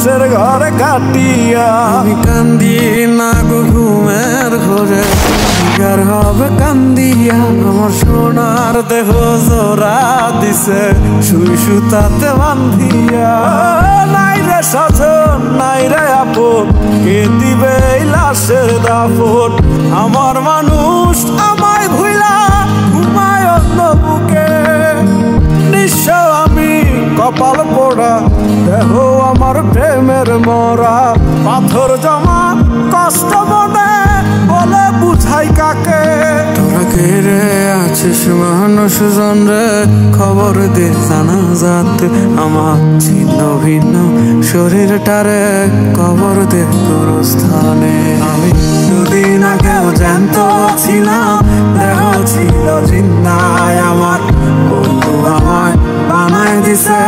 দেশের ঘরে কাটিয়া। আমি কান্দি না গো ঘুমের ঘরে, আর হবে কান্দিয়া। আমার সোনার দেহ জোড়া দিছে সুই সুতাতে বান্ধিয়া। নাই রে স্বজন নাই রে আপন, কে দিবে এই লাশের দাফন? আমার মানুষ আমায় ভুইলা ঘুমায় অন্য বুকে। নিঃস্ব আমি কপাল পোড়া, দেহ আমার প্রেমের মরা। পাথর জমা কষ্ট মনে, বলে বুঝাই কাকে? তোরা কে রে আছিস মানুষ জন রে, খবর দে জানাজাতে আমার ছিন্ন ভিন্ন শরীরটারে কবর দে গোরস্থানে। আমি দুদিন আগেও জ্যান্ত ছিলাম, দেহ ছিল জিন্দায় আমার। বন্ধু আমায় বানায় দিছে